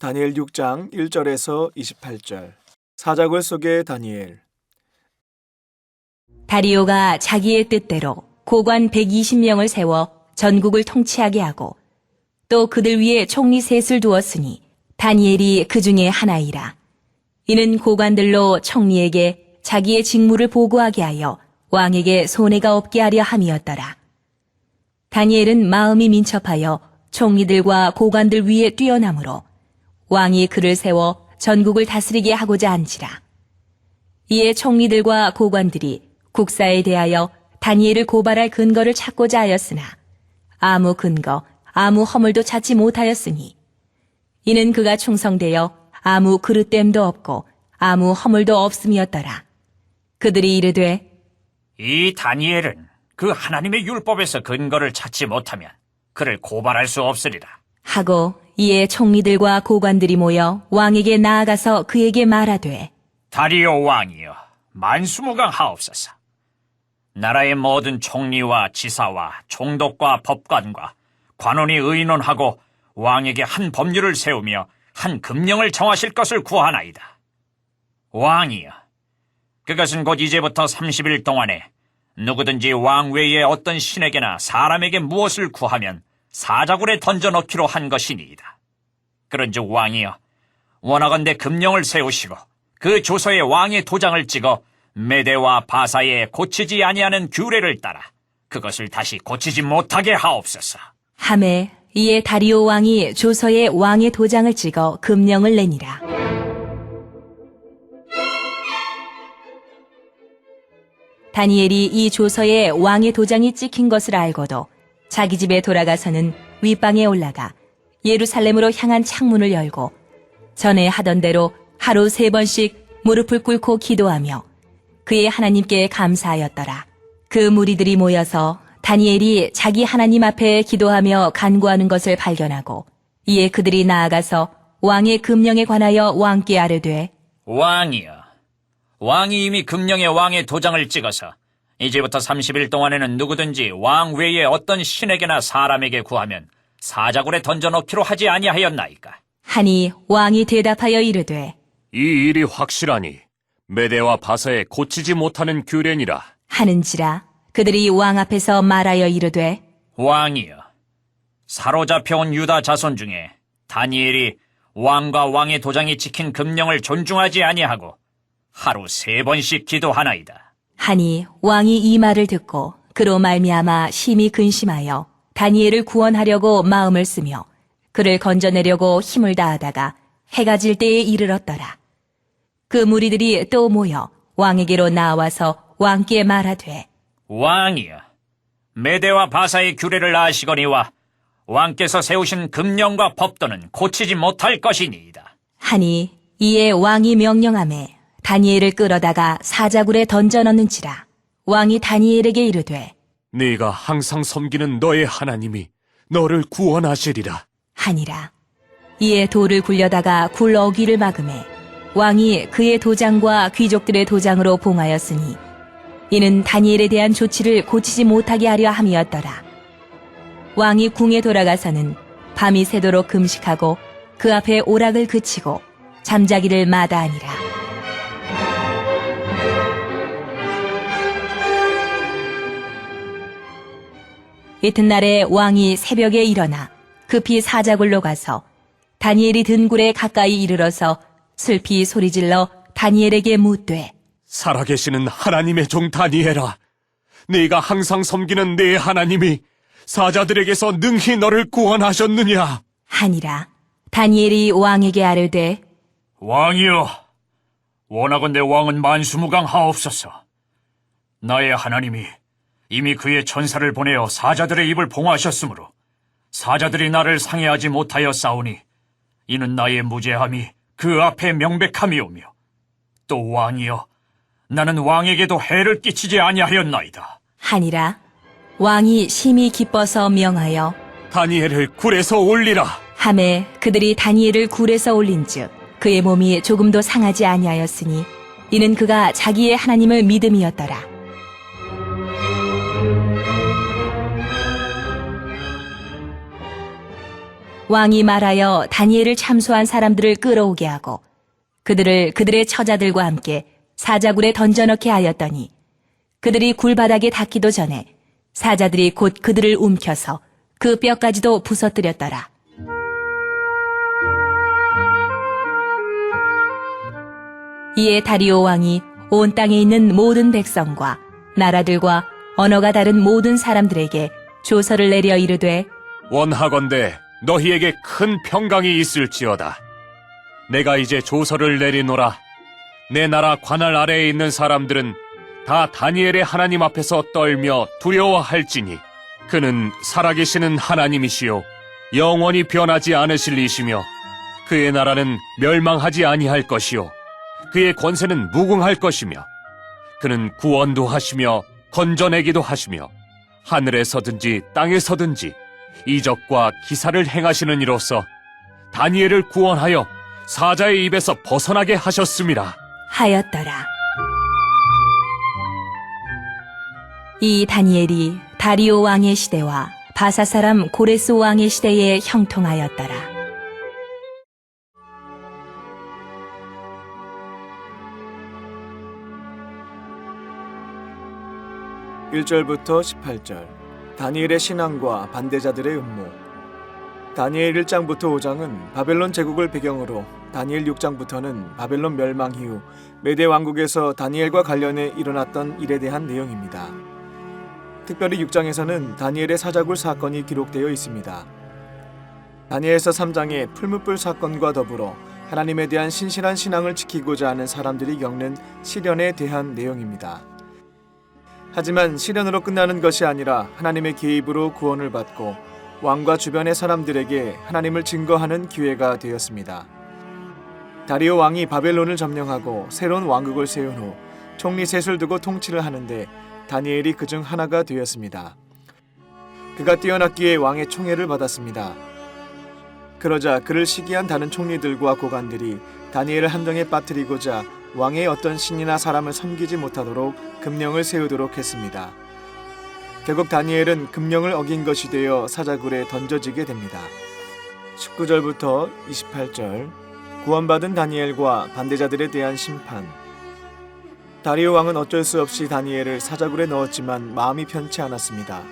다니엘 6장 1절에서 28절. 사자굴 속의 다니엘. 다리오가 자기의 뜻대로 고관 120명을 세워 전국을 통치하게 하고 또 그들 위에 총리 셋을 두었으니 다니엘이 그 중에 하나이라. 이는 고관들로 총리에게 자기의 직무를 보고하게 하여 왕에게 손해가 없게 하려 함이었더라. 다니엘은 마음이 민첩하여 총리들과 고관들 위에 뛰어나므로 왕이 그를 세워 전국을 다스리게 하고자 한지라. 이에 총리들과 고관들이 국사에 대하여 다니엘을 고발할 근거를 찾고자 하였으나 아무 근거, 아무 허물도 찾지 못하였으니 이는 그가 충성되어 아무 그릇됨도 없고 아무 허물도 없음이었더라. 그들이 이르되 이 다니엘은 그 하나님의 율법에서 근거를 찾지 못하면 그를 고발할 수 없으리라. 하고 이에 총리들과 고관들이 모여 왕에게 나아가서 그에게 말하되 다리오 왕이여, 만수무강하옵소서. 나라의 모든 총리와 지사와 총독과 법관과 관원이 의논하고 왕에게 한 법률을 세우며 한 금령을 정하실 것을 구하나이다. 왕이여, 그것은 곧 이제부터 30일 동안에 누구든지 왕 외에 어떤 신에게나 사람에게 무엇을 구하면 사자굴에 던져넣기로 한 것이니이다. 그런즉 왕이여, 원하건대 금령을 세우시고 그 조서에 왕의 도장을 찍어 메대와 바사에 고치지 아니하는 규례를 따라 그것을 다시 고치지 못하게 하옵소서. 하매 이에 다리오 왕이 조서에 왕의 도장을 찍어 금령을 내니라. 다니엘이 이 조서에 왕의 도장이 찍힌 것을 알고도 자기 집에 돌아가서는 윗방에 올라가 예루살렘으로 향한 창문을 열고 전에 하던 대로 하루 3번씩 무릎을 꿇고 기도하며 그의 하나님께 감사하였더라. 그 무리들이 모여서 다니엘이 자기 하나님 앞에 기도하며 간구하는 것을 발견하고 이에 그들이 나아가서 왕의 금령에 관하여 왕께 아뢰되 왕이여, 왕이 이미 금령에 왕의 도장을 찍어서 이제부터 30일 동안에는 누구든지 왕 외에 어떤 신에게나 사람에게 구하면 사자굴에 던져넣기로 하지 아니하였나이까. 하니 왕이 대답하여 이르되 이 일이 확실하니 메대와 바사에 고치지 못하는 규례니라. 하는지라. 그들이 왕 앞에서 말하여 이르되 왕이여, 사로잡혀온 유다 자손 중에 다니엘이 왕과 왕의 도장이 찍힌 금령을 존중하지 아니하고 하루 3번씩 기도하나이다. 하니 왕이 이 말을 듣고 그로 말미암아 심히 근심하여 다니엘을 구원하려고 마음을 쓰며 그를 건져내려고 힘을 다하다가 해가 질 때에 이르렀더라. 그 무리들이 또 모여 왕에게로 나와서 왕께 말하되 왕이여, 메대와 바사의 규례를 아시거니와 왕께서 세우신 금령과 법도는 고치지 못할 것이니이다. 하니 이에 왕이 명령하매 다니엘을 끌어다가 사자굴에 던져넣는지라. 왕이 다니엘에게 이르되 네가 항상 섬기는 너의 하나님이 너를 구원하시리라. 하니라. 이에 돌을 굴려다가 굴 어귀를 막음에 왕이 그의 도장과 귀족들의 도장으로 봉하였으니 이는 다니엘에 대한 조치를 고치지 못하게 하려 함이었더라. 왕이 궁에 돌아가서는 밤이 새도록 금식하고 그 앞에 오락을 그치고 잠자기를 마다하니라. 이튿날에 왕이 새벽에 일어나 급히 사자굴로 가서 다니엘이 든 굴에 가까이 이르러서 슬피 소리질러 다니엘에게 묻되 살아계시는 하나님의 종 다니엘아, 네가 항상 섬기는 네 하나님이 사자들에게서 능히 너를 구원하셨느냐? 하니라. 다니엘이 왕에게 아뢰되 왕이여, 원하건대 왕은 만수무강하옵소서. 나의 하나님이 이미 그의 천사를 보내어 사자들의 입을 봉하셨으므로 사자들이 나를 상해하지 못하여 싸우니 이는 나의 무죄함이 그 앞에 명백함이오며 또 왕이여, 나는 왕에게도 해를 끼치지 아니하였나이다. 하니라. 왕이 심히 기뻐서 명하여 다니엘을 굴에서 올리라. 하매 그들이 다니엘을 굴에서 올린즉 그의 몸이 조금도 상하지 아니하였으니 이는 그가 자기의 하나님을 믿음이었더라. 왕이 말하여 다니엘을 참소한 사람들을 끌어오게 하고 그들을 그들의 처자들과 함께 사자굴에 던져넣게 하였더니 그들이 굴바닥에 닿기도 전에 사자들이 곧 그들을 움켜서 그 뼈까지도 부서뜨렸더라. 이에 다리오 왕이 온 땅에 있는 모든 백성과 나라들과 언어가 다른 모든 사람들에게 조서를 내려 이르되 원하건대 너희에게 큰 평강이 있을지어다. 내가 이제 조서를 내리노라. 내 나라 관할 아래에 있는 사람들은 다 다니엘의 하나님 앞에서 떨며 두려워할지니 그는 살아계시는 하나님이시요 영원히 변하지 않으실 이시며 그의 나라는 멸망하지 아니할 것이요 그의 권세는 무궁할 것이며 그는 구원도 하시며 건져내기도 하시며 하늘에서든지 땅에서든지 이적과 기사를 행하시는 이로써 다니엘을 구원하여 사자의 입에서 벗어나게 하셨음이라 하였더라. 이 다니엘이 다리오 왕의 시대와 바사 사람 고레스 왕의 시대에 형통하였더라. 1절부터 18절. 다니엘의 신앙과 반대자들의 음모. 다니엘 1장부터 5장은 바벨론 제국을 배경으로, 다니엘 6장부터는 바벨론 멸망 이후 메대 왕국에서 다니엘과 관련해 일어났던 일에 대한 내용입니다. 특별히 6장에서는 다니엘의 사자굴 사건이 기록되어 있습니다. 다니엘서 3장의 풀무불 사건과 더불어 하나님에 대한 신실한 신앙을 지키고자 하는 사람들이 겪는 시련에 대한 내용입니다. 하지만 시련으로 끝나는 것이 아니라 하나님의 개입으로 구원을 받고 왕과 주변의 사람들에게 하나님을 증거하는 기회가 되었습니다. 다리오 왕이 바벨론을 점령하고 새로운 왕국을 세운 후 총리 셋을 두고 통치를 하는데 다니엘이 그중 하나가 되었습니다. 그가 뛰어났기에 왕의 총애를 받았습니다. 그러자 그를 시기한 다른 총리들과 고관들이 다니엘을 함정에 빠뜨리고자 왕의 어떤 신이나 사람을 섬기지 못하도록 금령을 세우도록 했습니다. 결국 다니엘은 금령을 어긴 것이 되어 사자굴에 던져지게 됩니다. 19절부터 28절. 구원받은 다니엘과 반대자들에 대한 심판. 다리오 왕은 어쩔 수 없이 다니엘을 사자굴에 넣었지만 마음이 편치 않았습니다.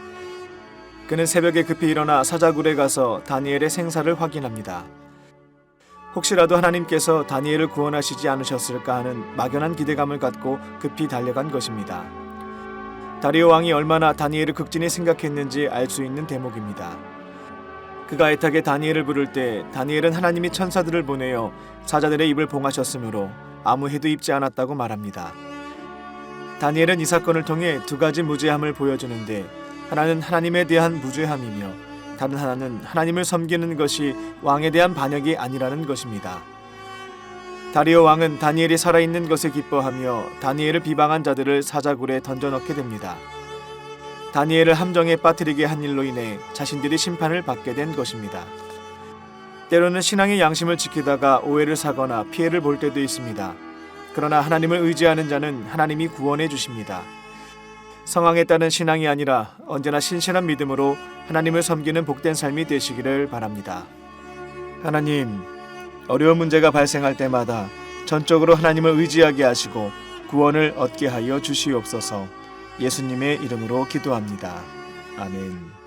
그는 새벽에 급히 일어나 사자굴에 가서 다니엘의 생사를 확인합니다. 혹시라도 하나님께서 다니엘을 구원하시지 않으셨을까 하는 막연한 기대감을 갖고 급히 달려간 것입니다. 다리오 왕이 얼마나 다니엘을 극진히 생각했는지 알 수 있는 대목입니다. 그가 애타게 다니엘을 부를 때 다니엘은 하나님이 천사들을 보내어 사자들의 입을 봉하셨으므로 아무 해도 입지 않았다고 말합니다. 다니엘은 이 사건을 통해 두 가지 무죄함을 보여주는데, 하나는 하나님에 대한 무죄함이며 다른 하나는 하나님을 섬기는 것이 왕에 대한 반역이 아니라는 것입니다. 다리오 왕은 다니엘이 살아있는 것에 기뻐하며 다니엘을 비방한 자들을 사자굴에 던져넣게 됩니다. 다니엘을 함정에 빠뜨리게 한 일로 인해 자신들이 심판을 받게 된 것입니다. 때로는 신앙의 양심을 지키다가 오해를 사거나 피해를 볼 때도 있습니다. 그러나 하나님을 의지하는 자는 하나님이 구원해 주십니다. 성황에 따른 신앙이 아니라 언제나 신실한 믿음으로 하나님을 섬기는 복된 삶이 되시기를 바랍니다. 하나님, 어려운 문제가 발생할 때마다 전적으로 하나님을 의지하게 하시고 구원을 얻게 하여 주시옵소서. 예수님의 이름으로 기도합니다. 아멘.